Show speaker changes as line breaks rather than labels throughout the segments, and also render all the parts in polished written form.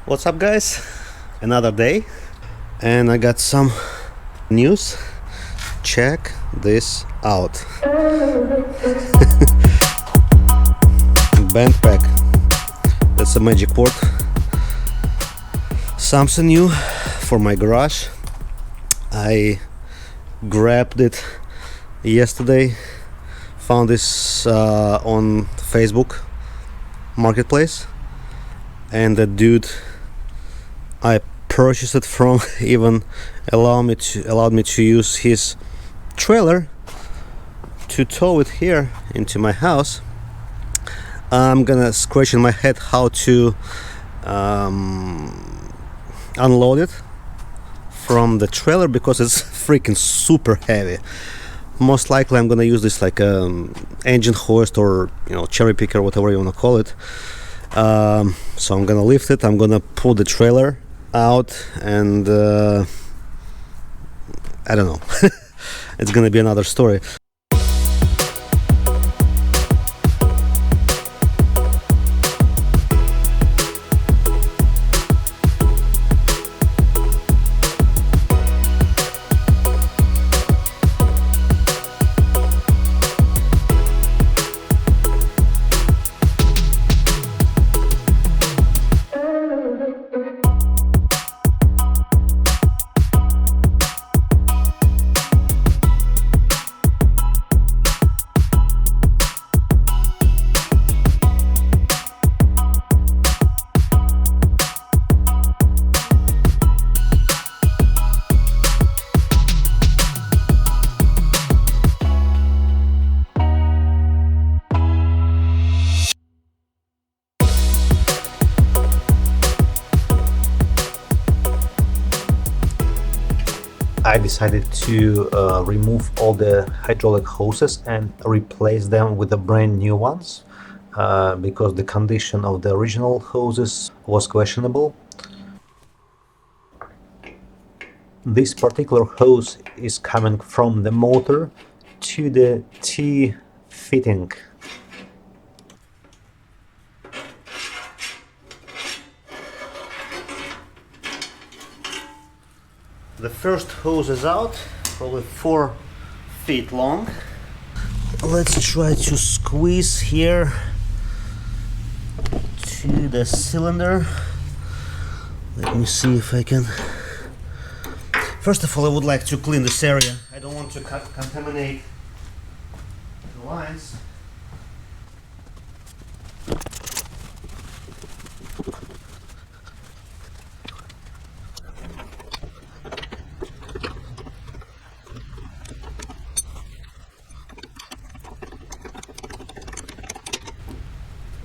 What's up, guys? Another day, and I got some news. Check this out. Band pack. That's a magic word. Something new for my garage. I grabbed it yesterday. Found this on Facebook Marketplace, and the dude I purchased it from even allowed me to use his trailer to tow it here into my house. I'm gonna scratch in my head how to unload it from the trailer because it's freaking super heavy. Most likely I'm gonna use this like engine hoist or cherry picker, whatever you wanna call it. So I'm gonna lift it, I'm gonna pull the trailer out, and I don't know. It's gonna be another story. I decided to remove all the hydraulic hoses and replace them with the brand new ones because the condition of the original hoses was questionable. This particular hose is coming from the motor to the T fitting. The first hose is out, probably 4 feet long. Let's try to squeeze here to the cylinder. Let me see if I can. First of all, I would like to clean this area. I don't want to contaminate the lines.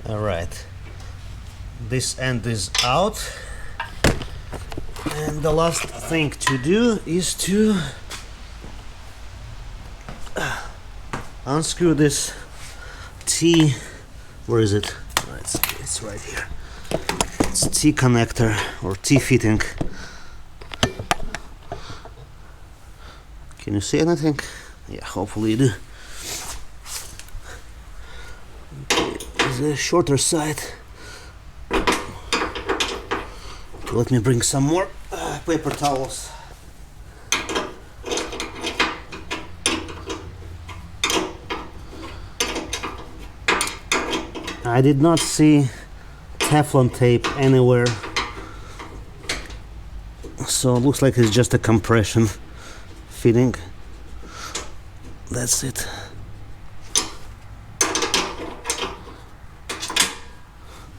Alright, this end is out, and the last thing to do is to unscrew this T. Where is it? It's right here. It's T connector or T fitting. Can you see anything? Yeah, hopefully you do. The shorter side. Let me bring some more paper towels. I did not see Teflon tape anywhere, so it looks like it's just a compression fitting. That's it.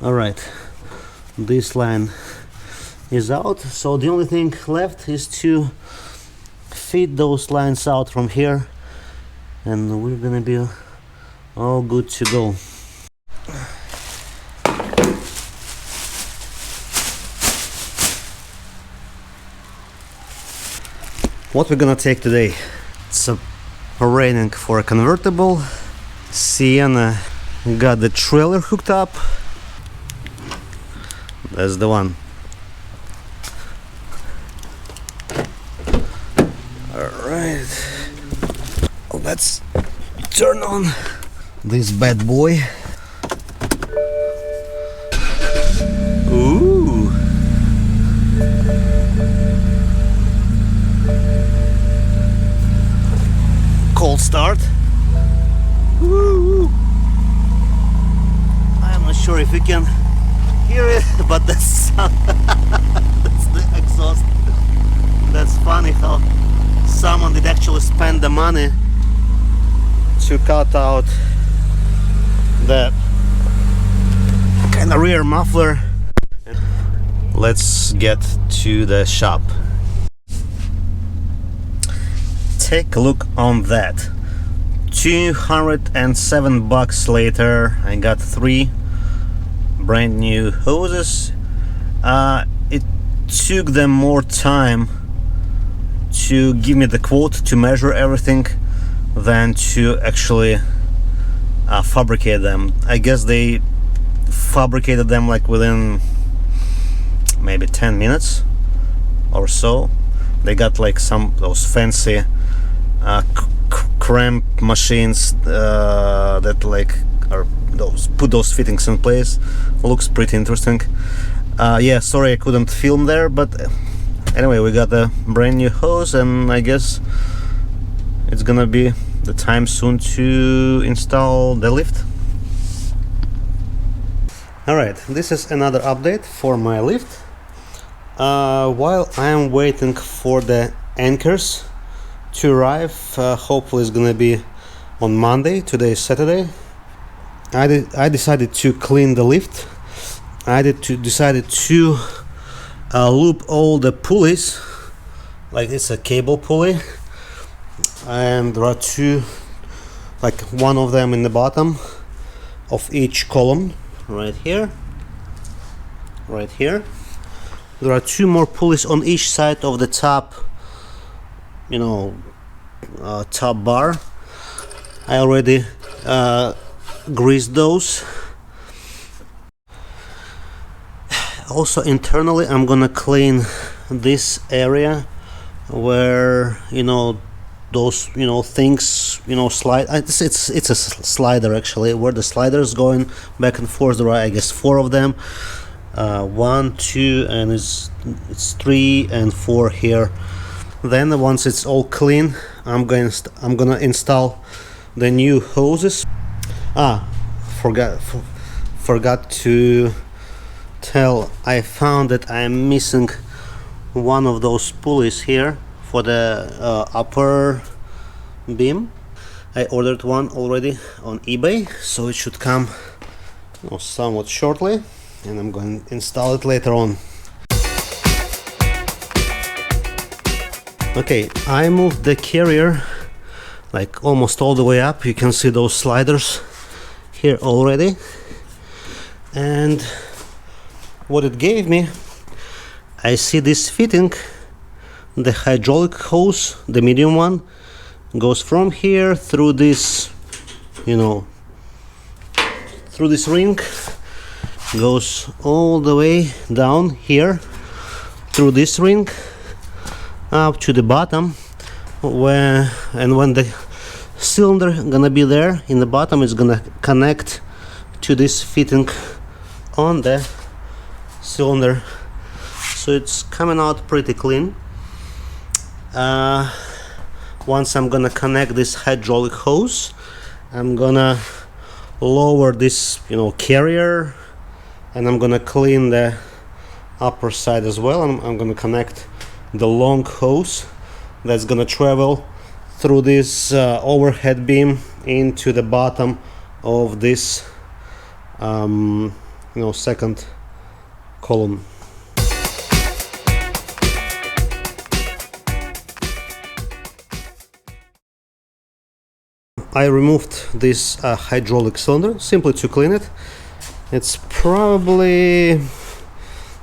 Alright, this line is out, so the only thing left is to feed those lines out from here, and we're gonna be all good to go. What we're gonna take today? It's a raining for a convertible. Sienna got the trailer hooked up. That's the one. Alright, let's turn on this bad boy. Ooh, if you can hear it, but that's sound. That's the exhaust. That's funny how someone did actually spend the money to cut out the kind of rear muffler. Let's get to the shop. Take a look on that. $207 later, I got 3 brand new hoses. It took them more time to give me the quote to measure everything than to actually fabricate them. I guess they fabricated them like within maybe 10 minutes or so. They got like some those fancy cramp machines that like are put those fittings in place. Looks pretty interesting. Yeah, sorry I couldn't film there, but anyway, we got a brand new hose, and I guess it's gonna be the time soon to install the lift. Alright, this is another update for my lift. While I am waiting for the anchors to arrive, hopefully it's gonna be on Monday. Today is Saturday. I decided to clean the lift. I decided to loop all the pulleys, like it's a cable pulley, and there are 2, like one of them in the bottom of each column, right here. There are 2 more pulleys on each side of the top, top bar. I already greased those. Also internally, I'm gonna clean this area where those things slide. It's a slider actually, where the sliders going back and forth. There are, I guess, 4 of them. 1, 2, and it's 3 and 4 here. Then once it's all clean, I'm gonna install the new hoses. Forgot to tell, I found that I'm missing one of those pulleys here for the upper beam. I ordered one already on eBay, so it should come somewhat shortly, and I'm going to install it later on. Okay, I moved the carrier like almost all the way up. You can see those sliders here already, and what it gave me, I see this fitting. The hydraulic hose, the medium one, goes from here through this, through this ring, goes all the way down here through this ring up to the bottom, when the cylinder gonna be there in the bottom, is gonna connect to this fitting on the cylinder. So it's coming out pretty clean. Once I'm gonna connect this hydraulic hose, I'm gonna lower this carrier, and I'm gonna clean the upper side as well. I'm gonna connect the long hose that's gonna travel through this overhead beam into the bottom of this second column. I removed this hydraulic cylinder simply to clean it. It's probably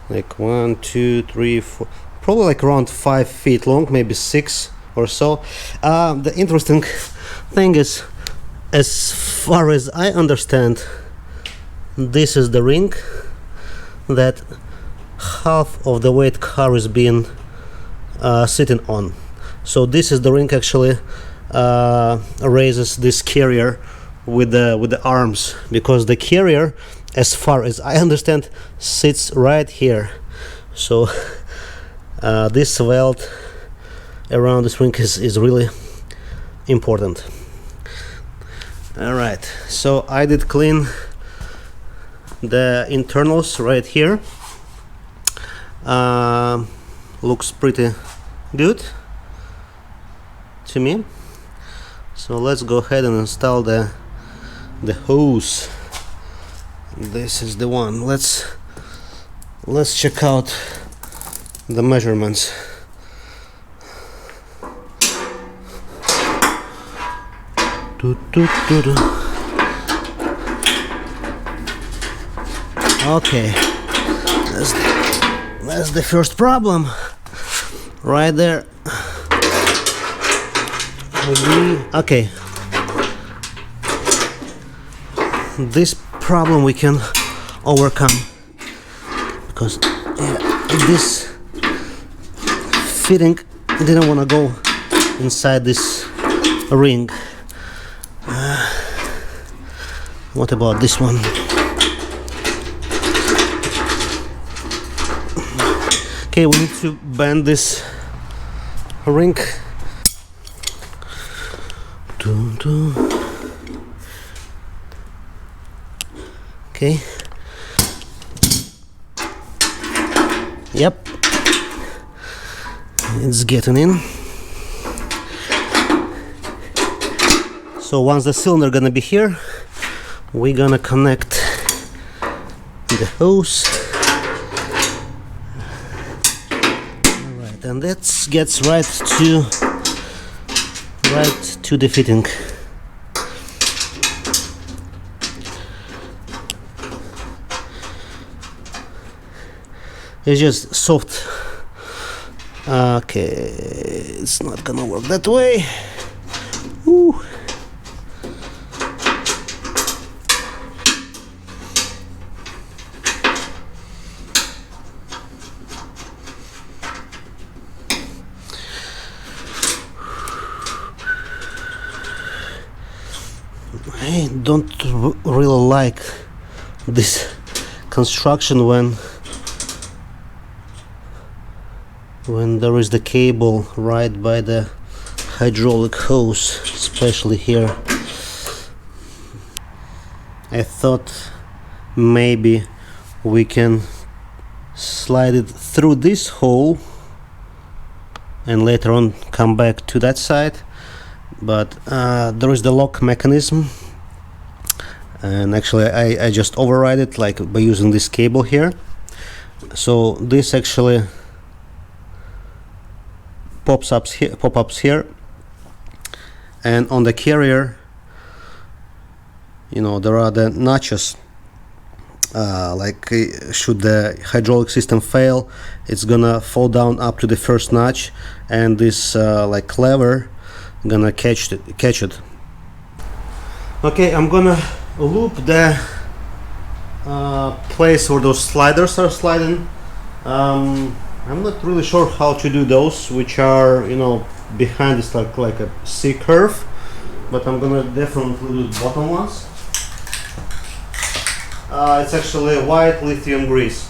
like 1, 2, 3, 4, probably like around 5 feet long, maybe 6 or so. The interesting thing is, as far as I understand, this is the ring that half of the weight car is being sitting on. So this is the ring actually raises this carrier with the arms, because the carrier, as far as I understand, sits right here. So this weld around this ring is really important. Alright, so I did clean The internals right here looks pretty good to me. So let's go ahead and install the hose. This is the one. Let's check out the measurements. Okay, that's the first problem right there. Okay, this problem we can overcome because this fitting didn't want to go inside this ring. What about this one? Okay, we need to bend this ring. Okay. Yep. It's getting in. So once the cylinder gonna be here, we're gonna connect the hose. Alright, and that gets right to the fitting. It's just soft. Okay, it's not gonna work that way. Woo. I don't really like this construction when there is the cable right by the hydraulic hose, especially here. I thought maybe we can slide it through this hole and later on come back to that side, but there is the lock mechanism, and actually I just override it like by using this cable here. So this actually pop-ups here, and on the carrier, you know, there are the notches. Like should the hydraulic system fail, it's gonna fall down up to the first notch, and this like lever gonna catch it. Okay, I'm gonna loop the place where those sliders are sliding. I'm not really sure how to do those, which are, you know, behind this like a C curve, but I'm gonna definitely do the bottom ones. It's actually white lithium grease.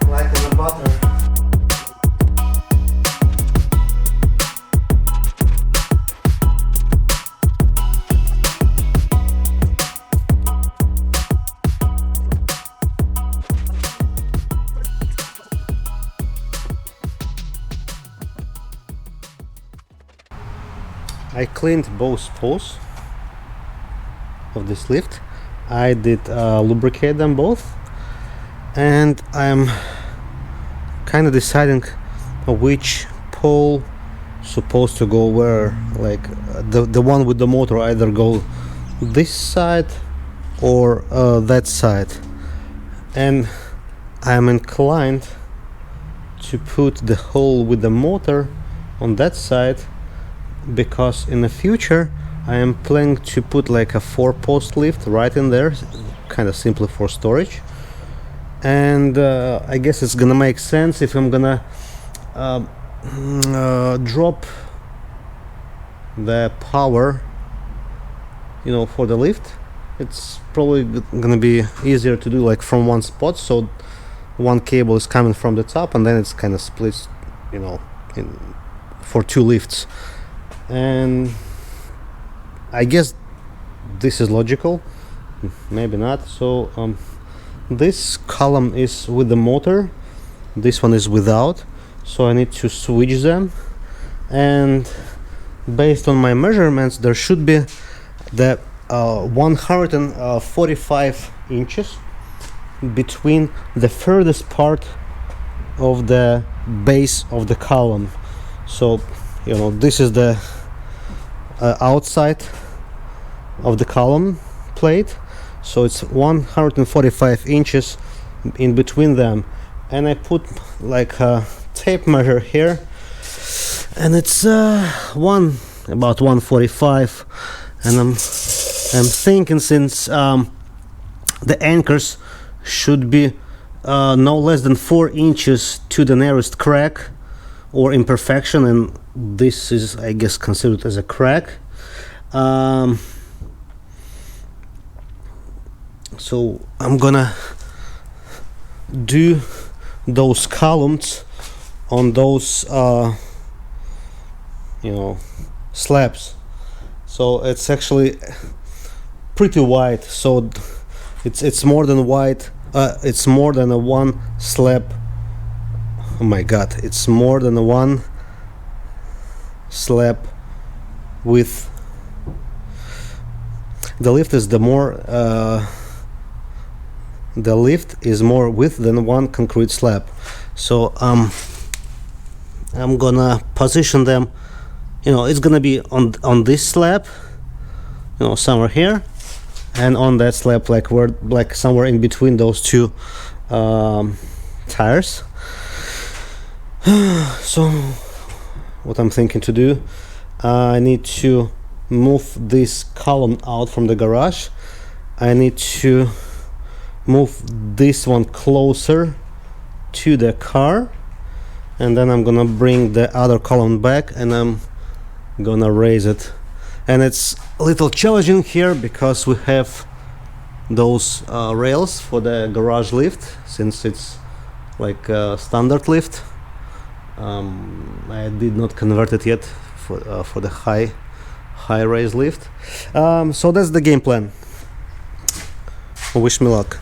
Like in the butter. I cleaned both poles of this lift. I did lubricate them both, and I'm kind of deciding which pole supposed to go where, like the one with the motor either go this side or that side, and I'm inclined to put the hole with the motor on that side, because in the future I am planning to put like a 4-post lift right in there, kind of simply for storage. And I guess it's gonna make sense if I'm gonna drop the power, you know, for the lift. It's probably gonna be easier to do like from one spot, so one cable is coming from the top and then it's kind of splits, you know, for 2 lifts. And I guess this is logical, maybe not. So this column is with the motor, this one is without, so I need to switch them. And based on my measurements, there should be the 145 inches between the furthest part of the base of the column. So, you know, this is the outside of the column plate, so it's 145 inches in between them. And I put like a tape measure here, and it's about 145. And I'm thinking, since the anchors should be no less than 4 inches to the nearest crack or imperfection, and this is, I guess, considered as a crack. So I'm gonna do those columns on those you know, slabs. So it's actually pretty wide, so it's more than wide. It's more than a one slab. Oh my god, it's more than a one slab width. The lift is the lift is more width than one concrete slab. So I'm gonna position them, you know, it's gonna be on this slab, you know, somewhere here, and on that slab, like where, like somewhere in between those two tires. So what I'm thinking to do, I need to move this column out from the garage. I need to move this one closer to the car, and then I'm gonna bring the other column back and I'm gonna raise it. And it's a little challenging here because we have those rails for the garage lift, since it's like a standard lift. I did not convert it yet for the high raise lift. So that's the game plan. Wish me luck.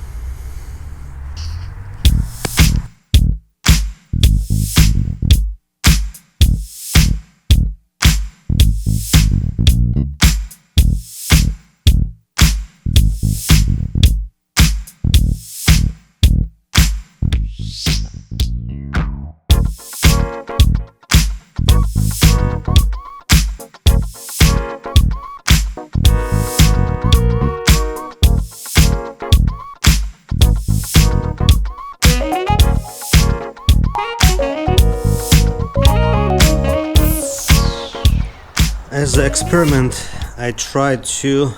As an experiment, I tried to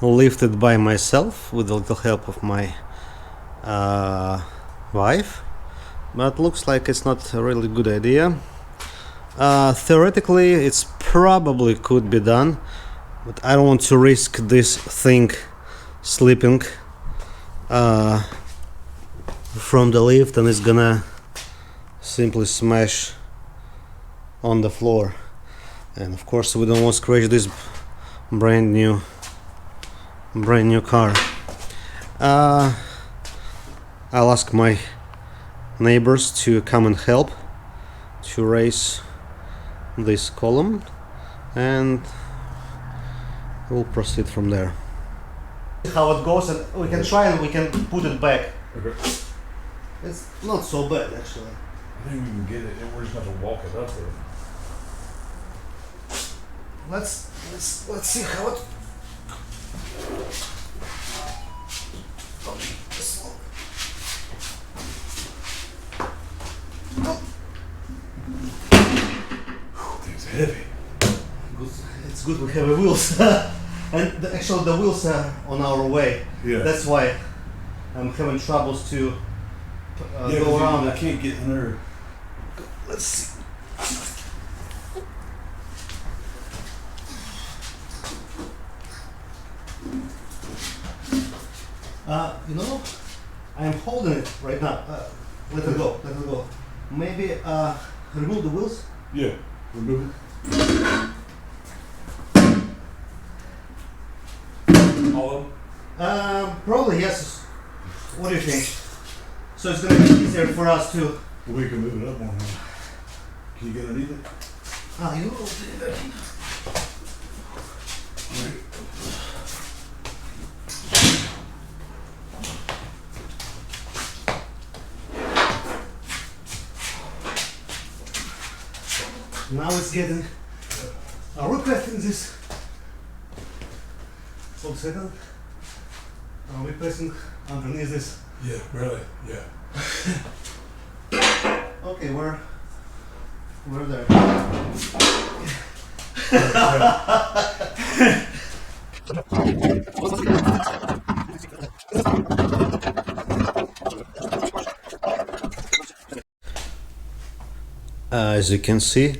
lift it by myself with a little help of my wife, but looks like it's not a really good idea. Theoretically, it's probably could be done, but I don't want to risk this thing slipping from the lift and it's gonna simply smash on the floor. And of course we don't want to scratch this brand new car. I'll ask my neighbors to come and help to raise this column, and we'll proceed from there. How it goes, and we can try and we can put it back.
Okay.
It's not so bad actually.
I think we can get it, and we're just gonna have to walk it up there.
let's see how it.
Thing's heavy.
Good. It's good we have a wheels, and actually the wheels are on our way.
Yeah.
That's why I'm having troubles to go around.
I can't get in there.
Let's see. You know, I'm holding it right now. Let it go. Let it go. Maybe remove the wheels.
Yeah. Remove it. All of them?
Probably yes. What do you think? So it's gonna be easier for us to.
We can move it up on him. Can you get underneath it?
You will do that. Now it's getting. Are we pressing this? Hold a second. Are we pressing underneath this?
Yeah, really. Yeah.
Okay, we're there. As you can see,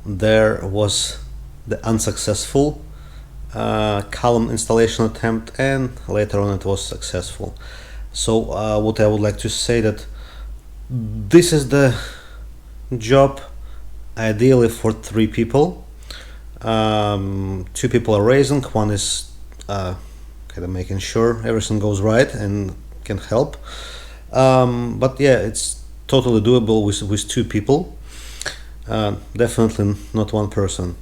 there was the unsuccessful column installation attempt, and later on it was successful. So what I would like to say that this is the job ideally for 3 people. 2 people are raising, one is kind of making sure everything goes right and can help. But yeah, it's totally doable with 2 people. Definitely not 1 person.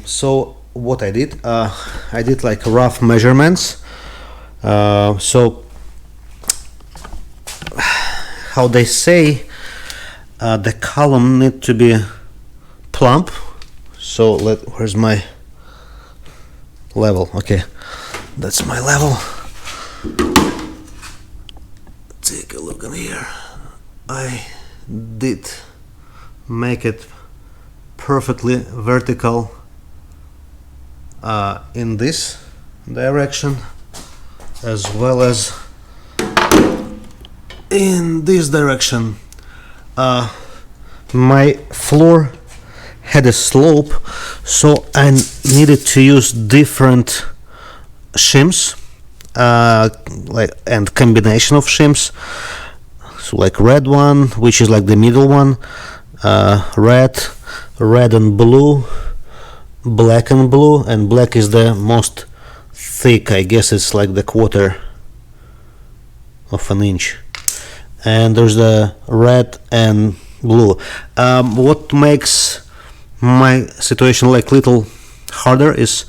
So what I did like rough measurements. So how they say the column need to be plump. So where's my level? Okay, that's my level. Take a look in here. I did make it perfectly vertical in this direction, as well as in this direction. My floor had a slope, so I needed to use different shims, and combination of shims. So like red one, which is like the middle one, red and blue, black and blue, and black is the most thick. I guess it's like the quarter of an inch. And there's the red and blue. What makes my situation like little harder is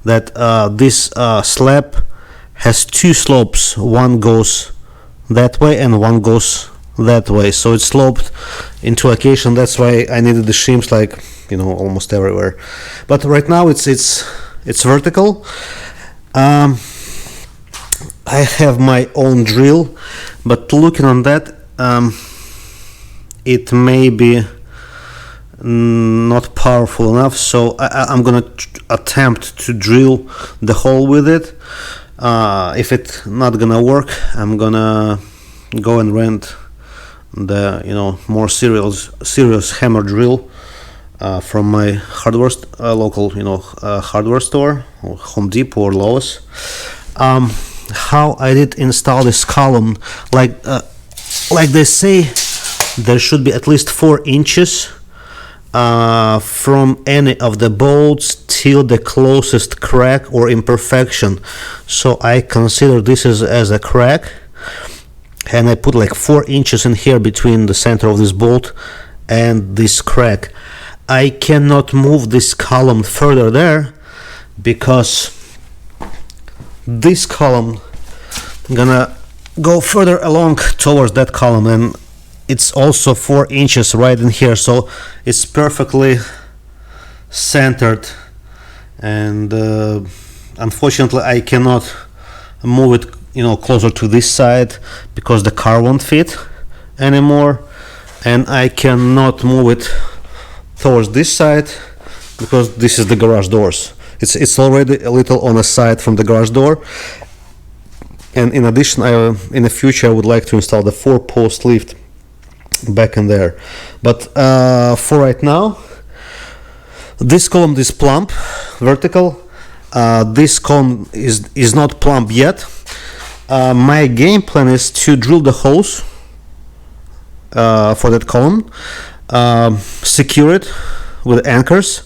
that this slab has 2 slopes. One goes that way and one goes that way, so it's sloped into location. That's why I needed the shims, like, you know, almost everywhere. But right now it's vertical. I have my own drill, but looking on that, it may be not powerful enough, so I'm gonna attempt to drill the hole with it. If it's not gonna work, I'm gonna go and rent the more serious hammer drill from my hardware local hardware store, or Home Depot or Lowe's. How I did install this column, like they say, there should be at least 4 inches from any of the bolts till the closest crack or imperfection. So I consider this as a crack, and I put like 4 inches in here between the center of this bolt and this crack. I cannot move this column further there because this column gonna go further along towards that column, and it's also 4 inches right in here, so it's perfectly centered, and unfortunately I cannot move it, you know, closer to this side because the car won't fit anymore, and I cannot move it towards this side because this is the garage doors. It's already a little on the side from the garage door. And in addition, in the future I would like to install the 4-post lift back in there. But for right now, this column is plumb, vertical. This column is not plumb yet. My game plan is to drill the holes for that column, secure it with anchors,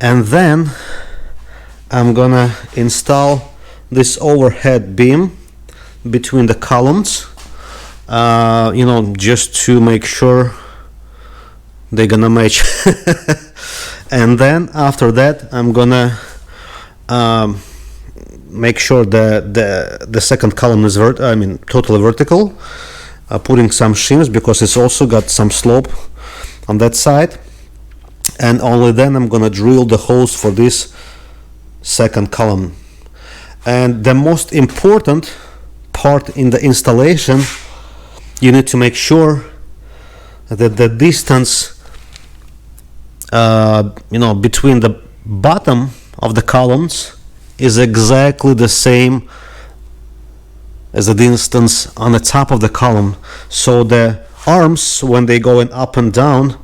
and then I'm gonna install this overhead beam between the columns, you know, just to make sure they're gonna match. And then after that I'm gonna make sure the second column is totally vertical, putting some shims because it's also got some slope on that side, and only then I'm gonna drill the holes for this second column. And the most important part in the installation, you need to make sure that the distance between the bottom of the columns is exactly the same as the distance on the top of the column, so the arms, when they going up and down,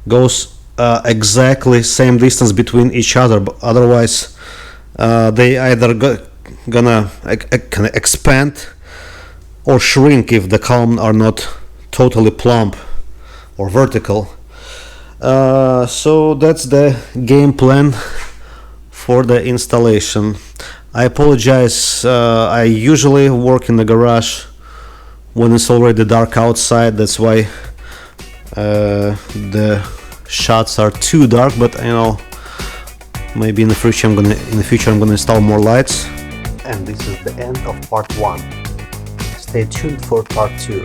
goes exactly same distance between each other. But otherwise they either gonna expand or shrink if the columns are not totally plumb or vertical. So that's the game plan for the installation. I apologize, I usually work in the garage when it's already dark outside. That's why the shots are too dark, but you know, maybe in the future I'm gonna install more lights. And this is the end of part 1. Stay tuned for part 2.